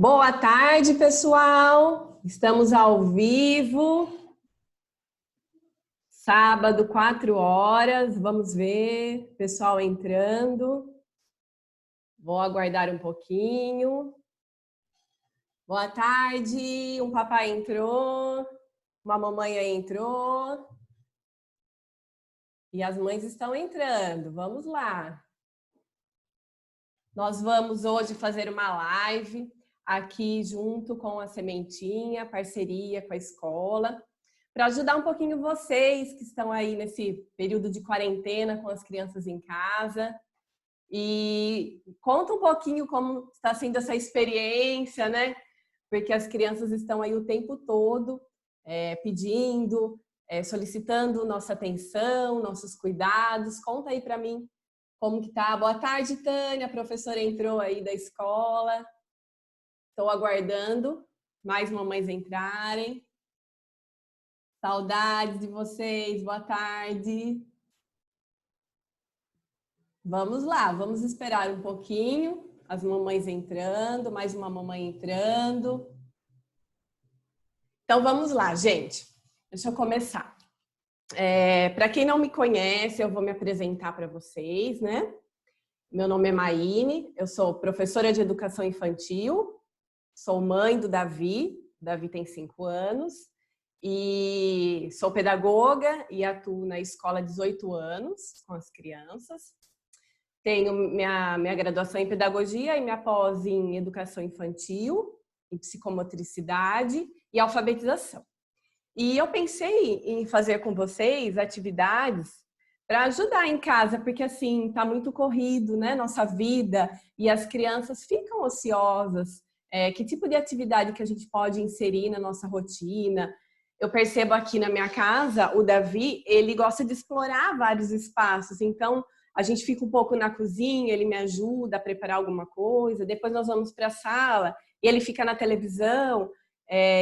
Boa tarde, pessoal. Estamos ao vivo. Sábado, 4 horas. Vamos ver, pessoal entrando. Vou aguardar um pouquinho. Boa tarde. Um papai entrou. Uma mamãe entrou. E as mães estão entrando. Vamos lá. Nós vamos hoje fazer uma live aqui junto com a Sementinha, parceria com a escola, para ajudar um pouquinho vocês que estão aí nesse período de quarentena com as crianças em casa. E conta um pouquinho como está sendo essa experiência, né? Porque as crianças estão aí o tempo todo pedindo, solicitando nossa atenção, nossos cuidados. Conta aí para mim como que tá. Boa tarde, Tânia. A professora entrou aí da escola. Estou aguardando mais mamães entrarem. Saudades de vocês. Boa tarde. Vamos lá, vamos esperar um pouquinho. As mamães entrando, mais uma mamãe entrando. Então vamos lá, gente. Deixa eu começar. Para quem não me conhece, eu vou me apresentar para vocês, né? Meu nome é Maíne, eu sou professora de educação infantil, sou mãe do Davi. O Davi tem 5 anos e sou pedagoga e atuo na escola há 18 anos com as crianças. Tenho minha graduação em pedagogia e minha pós em educação infantil, em psicomotricidade e alfabetização. E eu pensei em fazer com vocês atividades para ajudar em casa, porque assim, tá muito corrido, né, nossa vida, e as crianças ficam ociosas. Que tipo de atividade que a gente pode inserir na nossa rotina? Eu percebo aqui na minha casa, o Davi, ele gosta de explorar vários espaços, então a gente fica um pouco na cozinha, ele me ajuda a preparar alguma coisa, depois nós vamos para a sala e ele fica na televisão.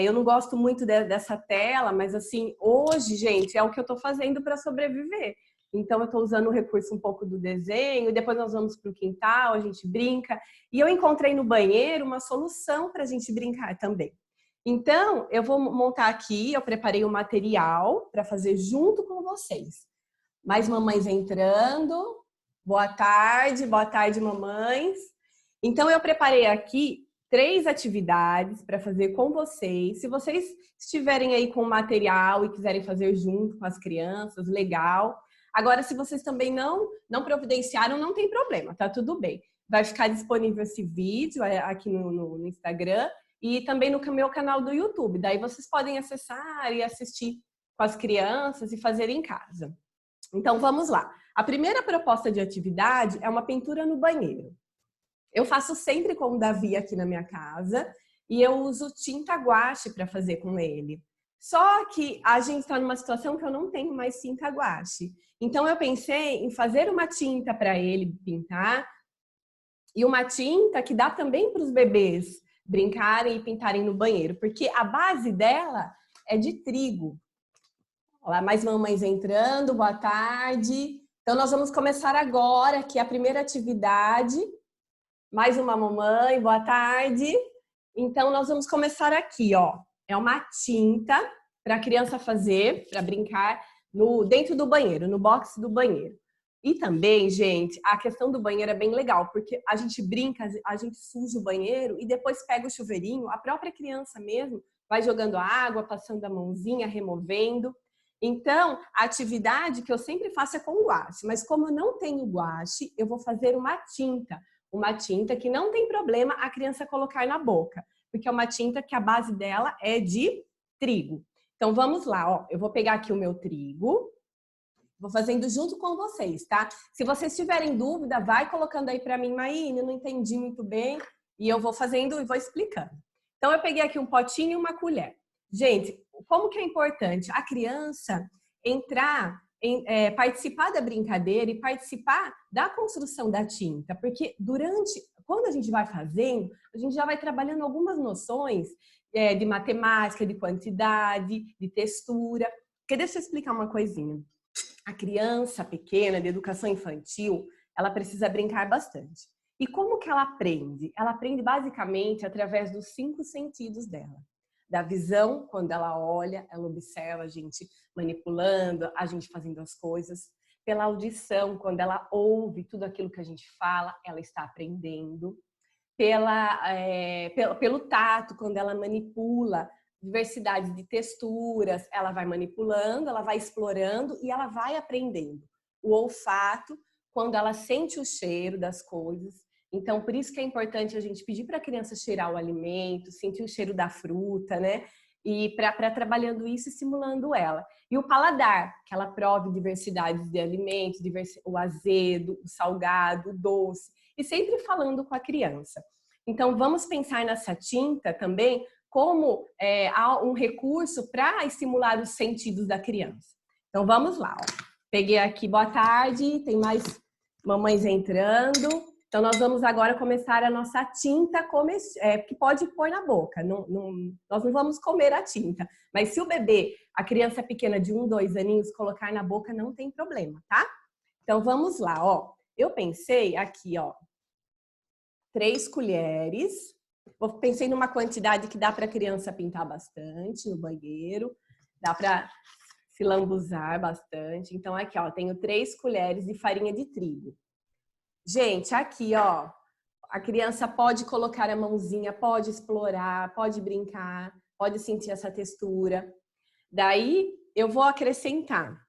Eu não gosto muito dessa tela, mas assim, hoje, gente, é o que eu estou fazendo para sobreviver. Então, eu estou usando o recurso um pouco do desenho, depois nós vamos para o quintal, a gente brinca. E eu encontrei no banheiro uma solução para a gente brincar também. Então, eu vou montar aqui, eu preparei um material para fazer junto com vocês. Mais mamães entrando. Boa tarde, mamães. Então, eu preparei aqui 3 atividades para fazer com vocês. Se vocês estiverem aí com o material e quiserem fazer junto com as crianças, legal. Agora, se vocês também não providenciaram, não tem problema, tá tudo bem. Vai ficar disponível esse vídeo aqui no Instagram e também no meu canal do YouTube. Daí vocês podem acessar e assistir com as crianças e fazer em casa. Então, vamos lá. A primeira proposta de atividade é uma pintura no banheiro. Eu faço sempre com o Davi aqui na minha casa e eu uso tinta guache para fazer com ele. Só que a gente está numa situação que eu não tenho mais tinta guache. Então eu pensei em fazer uma tinta para ele pintar e uma tinta que dá também para os bebês brincarem e pintarem no banheiro, porque a base dela é de trigo. Olá, mais mamães entrando, boa tarde. Então nós vamos começar agora, que é a primeira atividade. Mais uma mamãe, boa tarde. Então, nós vamos começar aqui, ó. É uma tinta para a criança fazer, para brincar dentro do banheiro, no box do banheiro. E também, gente, a questão do banheiro é bem legal, porque a gente brinca, a gente suja o banheiro e depois pega o chuveirinho, a própria criança mesmo vai jogando água, passando a mãozinha, removendo. Então, a atividade que eu sempre faço é com guache, mas como eu não tenho guache, eu vou fazer uma tinta que não tem problema a criança colocar na boca, porque é uma tinta que a base dela é de trigo. Então vamos lá, ó, eu vou pegar aqui o meu trigo, vou fazendo junto com vocês, tá? Se vocês tiverem dúvida, vai colocando aí para mim, Maíne, eu não entendi muito bem, e eu vou fazendo e vou explicando. Então eu peguei aqui um potinho e uma colher. Gente, como que é importante a criança participar da brincadeira e participar da construção da tinta, porque quando a gente vai fazendo, a gente já vai trabalhando algumas noções de matemática, de quantidade, de textura. Porque deixa eu explicar uma coisinha. A criança pequena de educação infantil, ela precisa brincar bastante. E como que ela aprende? Ela aprende basicamente através dos 5 sentidos dela. Da visão, quando ela olha, ela observa a gente manipulando, a gente fazendo as coisas. Pela audição, quando ela ouve tudo aquilo que a gente fala, ela está aprendendo. Pelo tato, quando ela manipula diversidade de texturas, ela vai manipulando, ela vai explorando e ela vai aprendendo. O olfato, quando ela sente o cheiro das coisas. Então, por isso que é importante a gente pedir para a criança cheirar o alimento, sentir o cheiro da fruta, né? E para trabalhando isso e estimulando ela. E o paladar, que ela prove diversidades de alimentos, o azedo, o salgado, o doce, e sempre falando com a criança. Então, vamos pensar nessa tinta também como há um recurso para estimular os sentidos da criança. Então, vamos lá. Ó. Peguei aqui, boa tarde, tem mais mamães entrando. Então, nós vamos agora começar a nossa tinta que pode pôr na boca. Nós não vamos comer a tinta. Mas se o bebê, a criança pequena de 1, 2 aninhos, colocar na boca, não tem problema, tá? Então, vamos lá, ó. Eu pensei aqui, ó, 3 colheres. Pensei numa quantidade que dá para a criança pintar bastante no banheiro. Dá para se lambuzar bastante. Então, aqui, ó, tenho 3 colheres de farinha de trigo. Gente, aqui, ó, a criança pode colocar a mãozinha, pode explorar, pode brincar, pode sentir essa textura. Daí, eu vou acrescentar.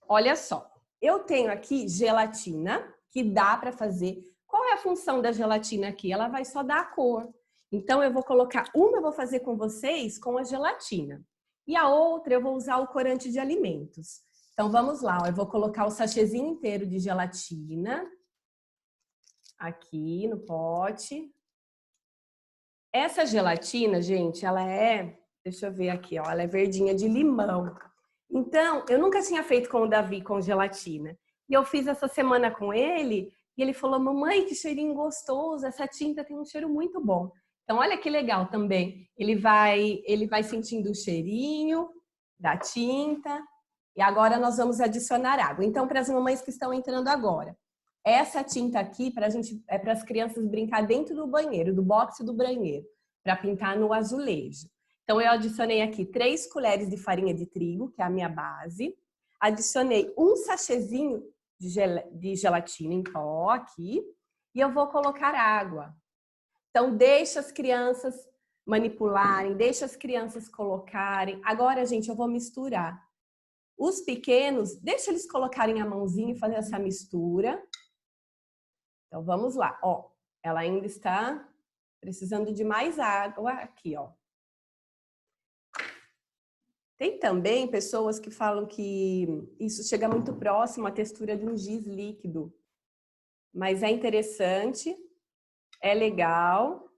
Olha só, eu tenho aqui gelatina, que dá para fazer. Qual é a função da gelatina aqui? Ela vai só dar a cor. Então, eu vou colocar uma, eu vou fazer com vocês com a gelatina. E a outra, eu vou usar o corante de alimentos. Então, vamos lá, ó, eu vou colocar o sachêzinho inteiro de gelatina. Aqui no pote. Essa gelatina, gente, ela deixa eu ver aqui, ó, ela é verdinha de limão. Então, eu nunca tinha feito com o Davi com gelatina. E eu fiz essa semana com ele, e ele falou: "Mamãe, que cheirinho gostoso, essa tinta tem um cheiro muito bom". Então, olha que legal também. Ele vai sentindo o cheirinho da tinta. E agora nós vamos adicionar água. Então, para as mamães que estão entrando agora, essa tinta aqui é para as crianças brincar dentro do banheiro, do boxe do banheiro, para pintar no azulejo. Então, eu adicionei aqui 3 colheres de farinha de trigo, que é a minha base. Adicionei um sachêzinho de gelatina em pó aqui. E eu vou colocar água. Então, deixa as crianças manipularem, deixa as crianças colocarem. Agora, gente, eu vou misturar. Os pequenos, deixa eles colocarem a mãozinha e fazer essa mistura. Então, vamos lá, ó, ela ainda está precisando de mais água aqui, ó. Tem também pessoas que falam que isso chega muito próximo à textura de um giz líquido, mas é interessante, é legal.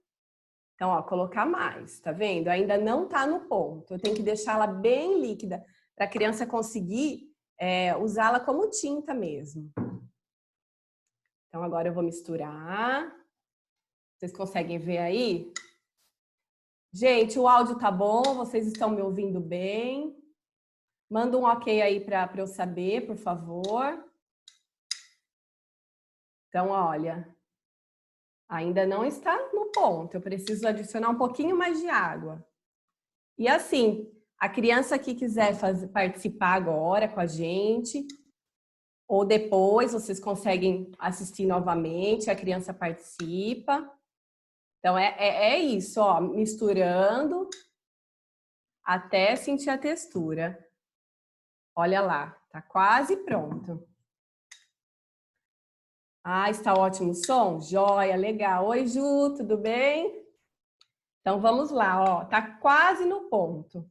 Então, ó, colocar mais, tá vendo? Ainda não tá no ponto, eu tenho que deixá-la bem líquida para a criança conseguir usá-la como tinta mesmo. Então, agora eu vou misturar. Vocês conseguem ver aí? Gente, o áudio tá bom? Vocês estão me ouvindo bem? Manda um ok aí para eu saber, por favor. Então, olha, ainda não está no ponto. Eu preciso adicionar um pouquinho mais de água. E assim, a criança que quiser participar agora com a gente, ou depois vocês conseguem assistir novamente, a criança participa. Então, é isso, ó, misturando até sentir a textura. Olha lá, tá quase pronto. Ah, está ótimo o som? Joia, legal. Oi, Ju, tudo bem? Então, vamos lá, ó, tá quase no ponto.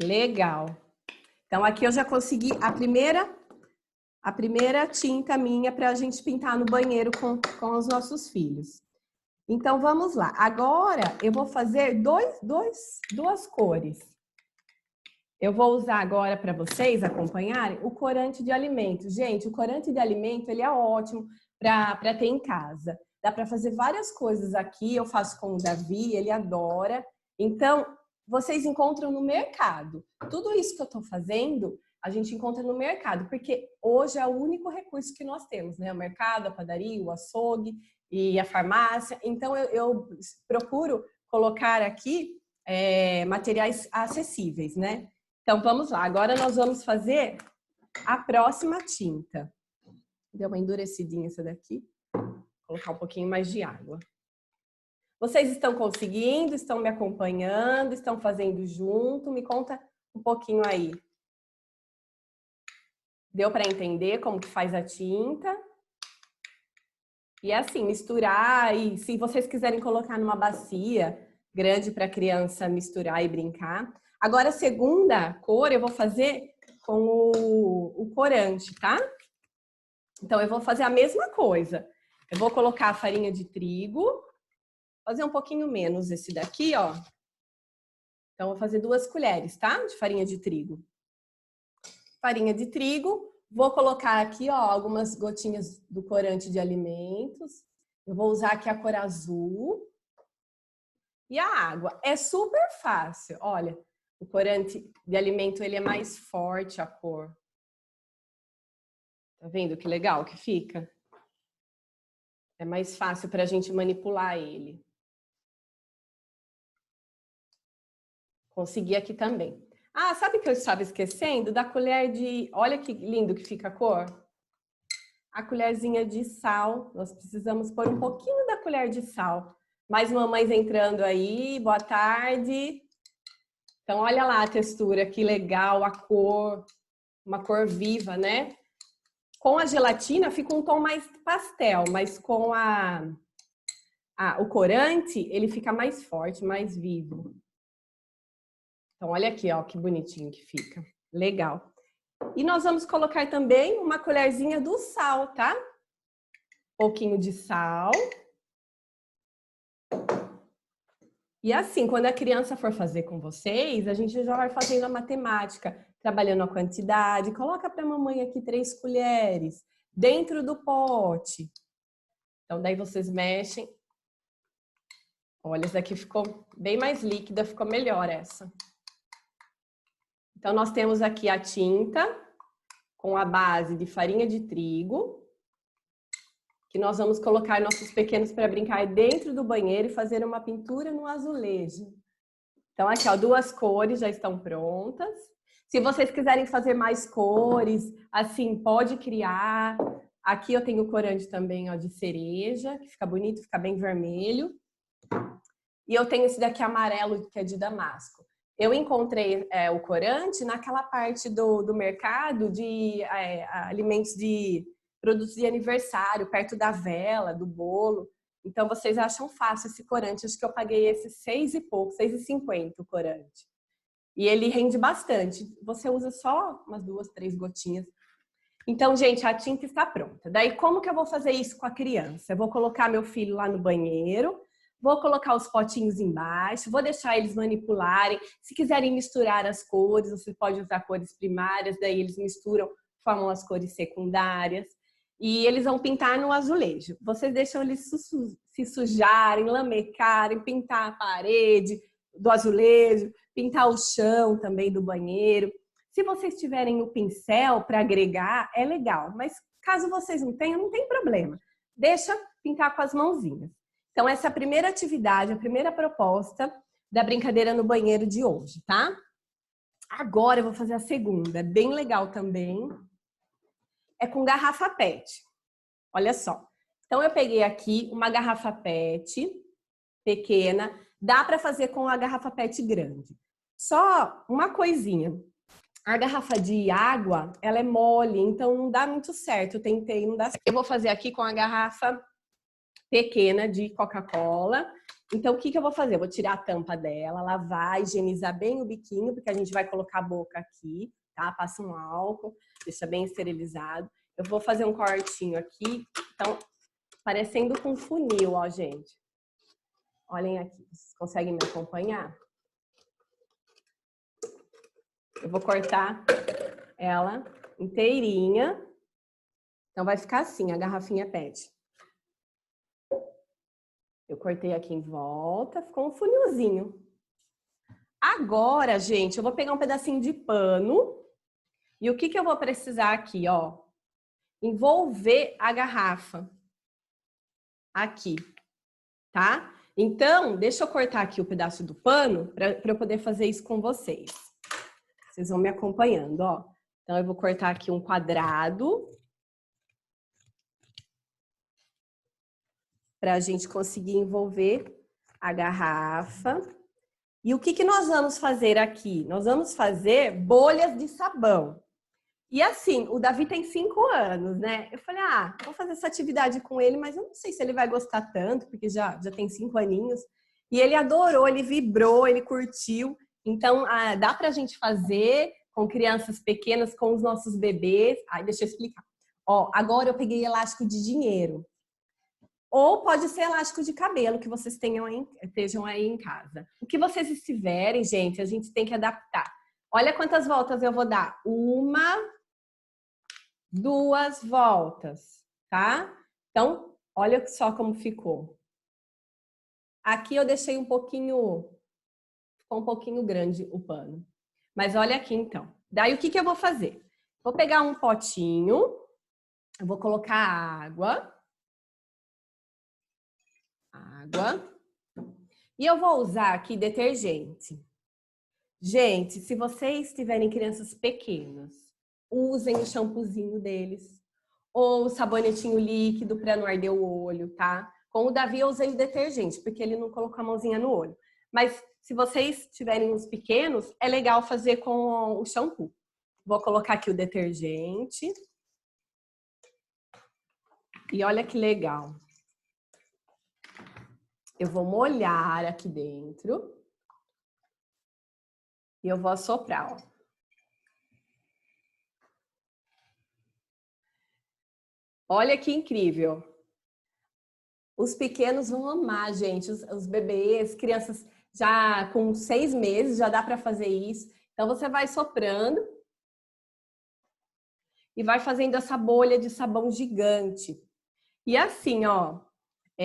Legal. Então, aqui eu já consegui a primeira tinta minha para a gente pintar no banheiro com os nossos filhos. Então, vamos lá. Agora, eu vou fazer duas cores. Eu vou usar agora para vocês acompanharem o corante de alimento. Gente, o corante de alimento, ele é ótimo para ter em casa. Dá para fazer várias coisas aqui. Eu faço com o Davi, ele adora. Então, vocês encontram no mercado. Tudo isso que eu estou fazendo a gente encontra no mercado, porque hoje é o único recurso que nós temos, né? O mercado, a padaria, o açougue e a farmácia. Então, eu procuro colocar aqui materiais acessíveis, né? Então, vamos lá. Agora nós vamos fazer a próxima tinta. Deu uma endurecidinha essa daqui. Vou colocar um pouquinho mais de água. Vocês estão conseguindo? Estão me acompanhando? Estão fazendo junto? Me conta um pouquinho aí. Deu para entender como que faz a tinta? E assim, misturar, e se vocês quiserem colocar numa bacia grande para a criança misturar e brincar. Agora, a segunda cor eu vou fazer com o corante, tá? Então, eu vou fazer a mesma coisa. Eu vou colocar a farinha de trigo, fazer um pouquinho menos esse daqui, ó. Então, vou fazer 2 colheres, tá? De farinha de trigo. Farinha de trigo. Vou colocar aqui, ó, algumas gotinhas do corante de alimentos. Eu vou usar aqui a cor azul. E a água. É super fácil. Olha, o corante de alimento, ele é mais forte, a cor. Tá vendo que legal que fica? É mais fácil para a gente manipular ele. Consegui aqui também. Ah, sabe o que eu estava esquecendo? Da colher de... Olha que lindo que fica a cor. A colherzinha de sal. Nós precisamos pôr um pouquinho da colher de sal. Mais mamães entrando aí. Boa tarde. Então, olha lá a textura, que legal, a cor. Uma cor viva, né? Com a gelatina fica um tom mais pastel, mas com o corante, ele fica mais forte, mais vivo. Então, olha aqui, ó, que bonitinho que fica. Legal. E nós vamos colocar também uma colherzinha do sal, tá? Um pouquinho de sal. E assim, quando a criança for fazer com vocês, a gente já vai fazendo a matemática, trabalhando a quantidade. Coloca para a mamãe aqui 3 colheres dentro do pote. Então, daí vocês mexem. Olha, essa daqui ficou bem mais líquida, ficou melhor essa. Então, nós temos aqui a tinta com a base de farinha de trigo, que nós vamos colocar nossos pequenos para brincar dentro do banheiro e fazer uma pintura no azulejo. Então, aqui, ó, 2 cores já estão prontas. Se vocês quiserem fazer mais cores, assim, pode criar. Aqui eu tenho corante também, ó, de cereja, que fica bonito, fica bem vermelho. E eu tenho esse daqui amarelo, que é de damasco. Eu encontrei o corante naquela parte do mercado de alimentos de produtos de aniversário, perto da vela, do bolo. Então, vocês acham fácil esse corante. Acho que eu paguei esse 6 e pouco, 6,50 o corante. E ele rende bastante. Você usa só umas 2, 3 gotinhas. Então, gente, a tinta está pronta. Daí, como que eu vou fazer isso com a criança? Eu vou colocar meu filho lá no banheiro, vou colocar os potinhos embaixo, vou deixar eles manipularem. Se quiserem misturar as cores, você pode usar cores primárias, daí eles misturam, formam as cores secundárias. E eles vão pintar no azulejo. Vocês deixam eles se sujarem, lamecarem, pintar a parede do azulejo, pintar o chão também do banheiro. Se vocês tiverem o pincel para agregar, é legal. Mas caso vocês não tenham, não tem problema. Deixa pintar com as mãozinhas. Então, essa é a primeira atividade, a primeira proposta da brincadeira no banheiro de hoje, tá? Agora eu vou fazer a segunda, bem legal também. É com garrafa PET. Olha só. Então, eu peguei aqui uma garrafa PET pequena. Dá para fazer com a garrafa PET grande. Só uma coisinha. A garrafa de água, ela é mole, então não dá muito certo. Eu tentei, não dá certo. Eu vou fazer aqui com a garrafa pequena de Coca-Cola. Então, o que eu vou fazer? Eu vou tirar a tampa dela, lavar, higienizar bem o biquinho, porque a gente vai colocar a boca aqui, tá? Passa um álcool, deixa bem esterilizado. Eu vou fazer um cortinho aqui, então, parecendo com funil, ó, gente. Olhem aqui, vocês conseguem me acompanhar? Eu vou cortar ela inteirinha. Então, vai ficar assim, a garrafinha PET. Eu cortei aqui em volta, ficou um funilzinho. Agora, gente, eu vou pegar um pedacinho de pano E o que que eu vou precisar aqui, ó? Envolver a garrafa aqui, tá? Então, deixa eu cortar aqui o pedaço do pano para eu poder fazer isso com vocês. Vocês vão me acompanhando, ó. Então, eu vou cortar aqui um quadrado para a gente conseguir envolver a garrafa. E o que que nós vamos fazer aqui? Nós vamos fazer bolhas de sabão. E assim, o Davi tem 5 anos, né? Eu falei, vou fazer essa atividade com ele, mas eu não sei se ele vai gostar tanto, porque já tem 5 aninhos. E ele adorou, ele vibrou, ele curtiu. Então, dá pra gente fazer com crianças pequenas, com os nossos bebês. Deixa eu explicar. Ó, agora eu peguei elástico de dinheiro. Ou pode ser elástico de cabelo que vocês estejam aí em casa. O que vocês estiverem, gente, a gente tem que adaptar. Olha quantas voltas eu vou dar. 1, 2 voltas, tá? Então, olha só como ficou. Aqui eu deixei ficou um pouquinho grande o pano. Mas olha aqui então. Daí o que que eu vou fazer? Vou pegar um potinho, eu vou colocar água. E eu vou usar aqui detergente. Gente, se vocês tiverem crianças pequenas, usem o shampoozinho deles. Ou o sabonetinho líquido para não arder o olho, tá? Com o Davi eu usei o detergente, porque ele não colocou a mãozinha no olho. Mas se vocês tiverem uns pequenos, é legal fazer com o shampoo. Vou colocar aqui o detergente. E olha que legal. Eu vou molhar aqui dentro. E eu vou assoprar, ó. Olha que incrível. Os pequenos vão amar, gente. Os bebês, crianças já com 6 meses, já dá para fazer isso. Então, você vai soprando e vai fazendo essa bolha de sabão gigante. E assim, ó,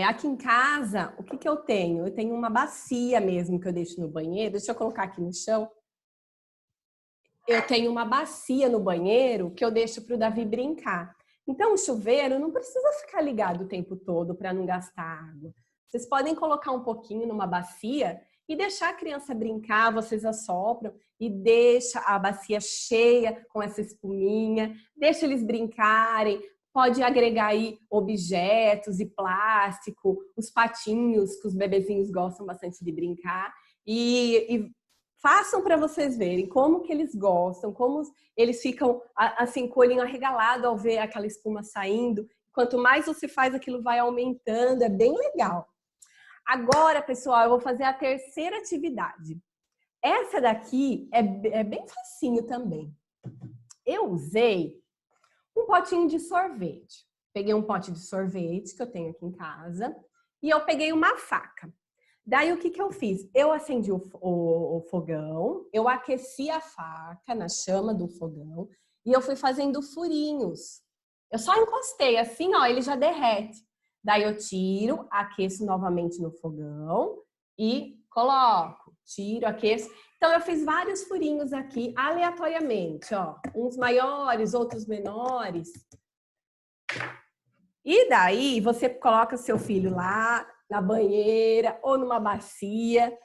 aqui em casa, o que que eu tenho? Eu tenho uma bacia mesmo que eu deixo no banheiro. Deixa eu colocar aqui no chão. Eu tenho uma bacia no banheiro que eu deixo para o Davi brincar. Então, o chuveiro não precisa ficar ligado o tempo todo para não gastar água. Vocês podem colocar um pouquinho numa bacia e deixar a criança brincar, vocês assopram e deixa a bacia cheia com essa espuminha, deixa eles brincarem, pode agregar aí objetos e plástico, os patinhos que os bebezinhos gostam bastante de brincar e façam para vocês verem como que eles gostam, como eles ficam assim com o olhinho arregalado ao ver aquela espuma saindo. Quanto mais você faz, aquilo vai aumentando, é bem legal. Agora, pessoal, eu vou fazer a terceira atividade. Essa daqui é bem facinho também. Eu usei um potinho de sorvete. Peguei um pote de sorvete que eu tenho aqui em casa e eu peguei uma faca. Daí, o que que eu fiz? Eu acendi o fogão, eu aqueci a faca na chama do fogão e eu fui fazendo furinhos. Eu só encostei assim, ó, ele já derrete. Daí eu tiro, aqueço novamente no fogão e coloco. Tiro, aqueço. Então, eu fiz vários furinhos aqui, aleatoriamente, ó. Uns maiores, outros menores. E daí, você coloca seu filho lá na banheira ou numa bacia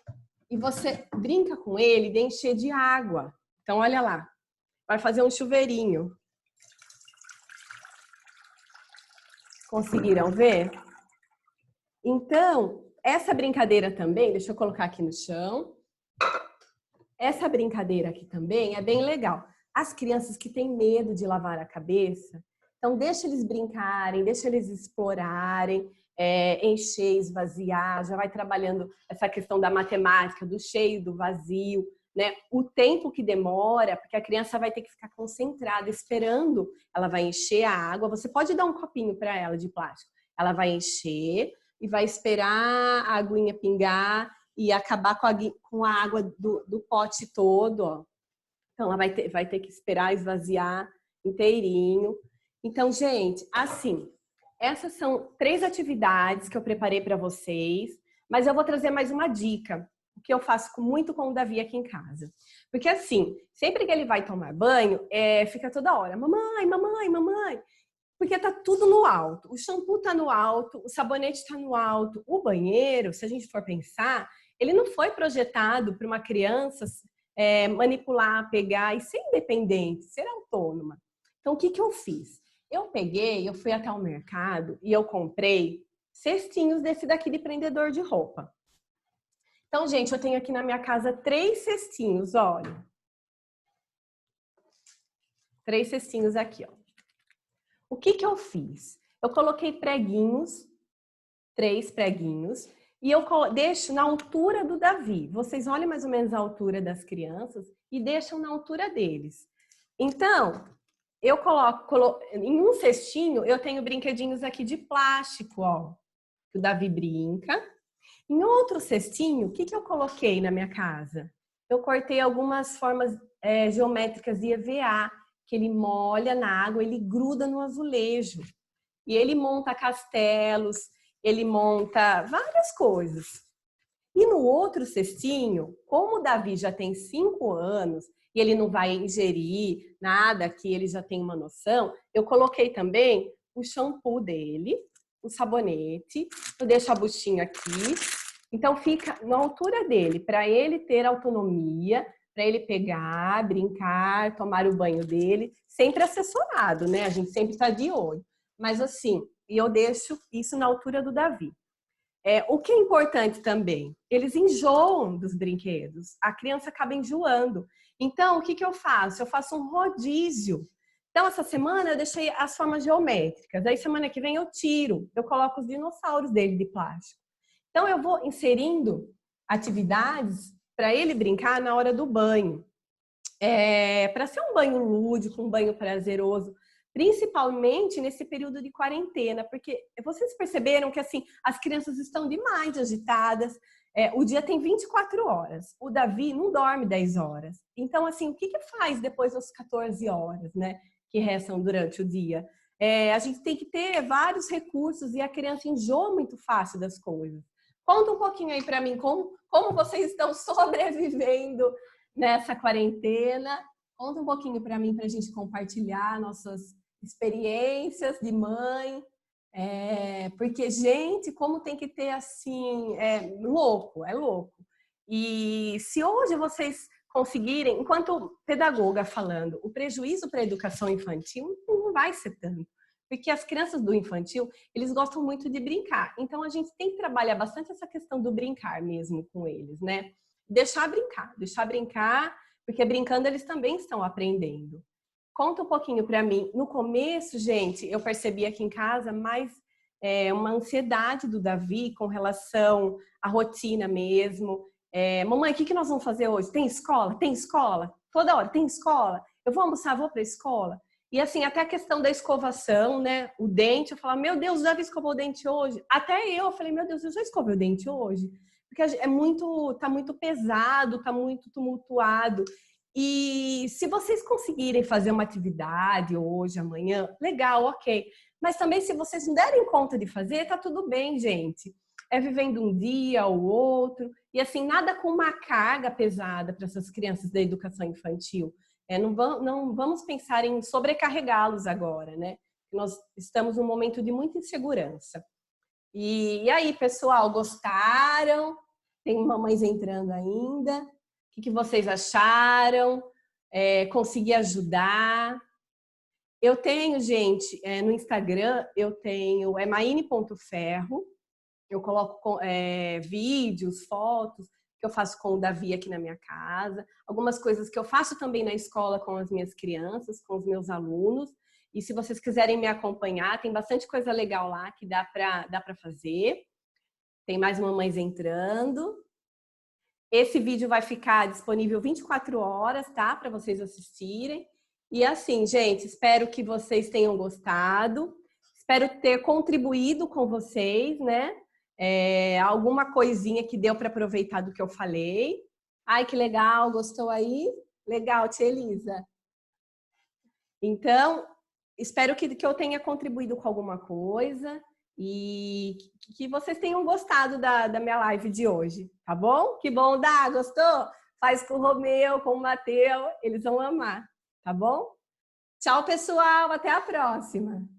e você brinca com ele de encher de água. Então, olha lá. Vai fazer um chuveirinho. Conseguiram ver? Então, essa brincadeira também, deixa eu colocar aqui no chão. Essa brincadeira aqui também é bem legal. As crianças que têm medo de lavar a cabeça, então deixa eles brincarem, deixa eles explorarem, encher, esvaziar, já vai trabalhando essa questão da matemática, do cheio, do vazio, né? O tempo que demora, porque a criança vai ter que ficar concentrada, esperando, ela vai encher a água. Você pode dar um copinho para ela de plástico. Ela vai encher e vai esperar a aguinha pingar e acabar com a água do pote todo, ó. Então, ela vai ter que esperar esvaziar inteirinho. Então, gente, assim, essas são 3 atividades que eu preparei para vocês, mas eu vou trazer mais uma dica. o que eu faço muito com o Davi aqui em casa. Porque assim, sempre que ele vai tomar banho, fica toda hora, mamãe, mamãe, mamãe. Porque tá tudo no alto. O shampoo tá no alto, o sabonete tá no alto. O banheiro, se a gente for pensar, ele não foi projetado para uma criança manipular, pegar e ser independente, ser autônoma. Então, o que eu fiz? Eu fui até o mercado e eu comprei cestinhos desse daqui de prendedor de roupa. Então, gente, eu tenho aqui na minha casa 3 cestinhos, olha. 3 cestinhos aqui, ó. O que eu fiz? Eu coloquei preguinhos, 3 preguinhos, e eu deixo na altura do Davi. Vocês olhem mais ou menos a altura das crianças e deixam na altura deles. Então, eu coloco em um cestinho, eu tenho brinquedinhos aqui de plástico, ó, que o Davi brinca. Em outro cestinho, o que eu coloquei na minha casa? Eu cortei algumas formas geométricas de EVA, que ele molha na água, ele gruda no azulejo. E ele monta castelos, ele monta várias coisas. E no outro cestinho, como o Davi já tem 5 anos e ele não vai ingerir nada que ele já tem uma noção, eu coloquei também o shampoo dele, o sabonete, eu deixo a buchinha aqui. Então fica na altura dele, para ele ter autonomia, para ele pegar, brincar, tomar o banho dele, sempre assessorado, né? A gente sempre está de olho. Mas assim, eu deixo isso na altura do Davi. O que é importante também, eles enjoam dos brinquedos, a criança acaba enjoando. Então, o que eu faço? Eu faço um rodízio. Então, essa semana eu deixei as formas geométricas, aí semana que vem eu tiro, eu coloco os dinossauros dele de plástico. Então, eu vou inserindo atividades para ele brincar na hora do banho. Para ser um banho lúdico, um banho prazeroso, principalmente nesse período de quarentena, porque vocês perceberam que assim as crianças estão demais agitadas, o dia tem 24 horas, o Davi não dorme 10 horas. Então, assim, o que faz depois das 14 horas, né, que restam durante o dia? A gente tem que ter vários recursos e a criança enjoa muito fácil das coisas. Conta um pouquinho aí para mim como vocês estão sobrevivendo nessa quarentena. Conta um pouquinho para mim, para a gente compartilhar nossas experiências de mãe. Porque, gente, como tem que ter assim, é louco. E se hoje vocês conseguirem, enquanto pedagoga falando, o prejuízo para a educação infantil não vai ser tanto. Porque as crianças do infantil, eles gostam muito de brincar. Então, a gente tem que trabalhar bastante essa questão do brincar mesmo com eles, né? Deixar brincar, porque brincando eles também estão aprendendo. Conta um pouquinho para mim. No começo, gente, eu percebi aqui em casa mais uma ansiedade do Davi com relação à rotina mesmo. Mamãe, o que nós vamos fazer hoje? Tem escola? Tem escola? Toda hora, tem escola? Eu vou almoçar, vou para a escola? E assim, até a questão da escovação, né? O dente, eu falava, meu Deus, o Davi escovou o dente hoje? Até eu falei, meu Deus, eu já escovei o dente hoje? Porque tá muito pesado, tá muito tumultuado. E se vocês conseguirem fazer uma atividade hoje, amanhã, legal, ok. Mas também se vocês não derem conta de fazer, tá tudo bem, gente. É vivendo um dia ou outro. E assim, nada com uma carga pesada para essas crianças da educação infantil. Não vamos pensar em sobrecarregá-los agora, né? Nós estamos num momento de muita insegurança. E aí, pessoal, gostaram? Tem mamães entrando ainda. O que vocês acharam? Consegui ajudar? Eu tenho, gente, no Instagram, eu tenho maine.ferro. Eu coloco vídeos, fotos que eu faço com o Davi aqui na minha casa. Algumas coisas que eu faço também na escola com as minhas crianças, com os meus alunos. E se vocês quiserem me acompanhar, tem bastante coisa legal lá que dá para fazer. Tem mais mamães entrando. Esse vídeo vai ficar disponível 24 horas, tá? Para vocês assistirem. E assim, gente, espero que vocês tenham gostado. Espero ter contribuído com vocês, né? Alguma coisinha que deu para aproveitar do que eu falei. Ai, que legal, gostou aí? Legal, tia Elisa. Então, espero que eu tenha contribuído com alguma coisa. e que vocês tenham gostado da minha live de hoje, tá bom? Que bom, Dá, gostou? Faz com o Romeu, com o Mateu, eles vão amar, tá bom? Tchau, pessoal, até a próxima!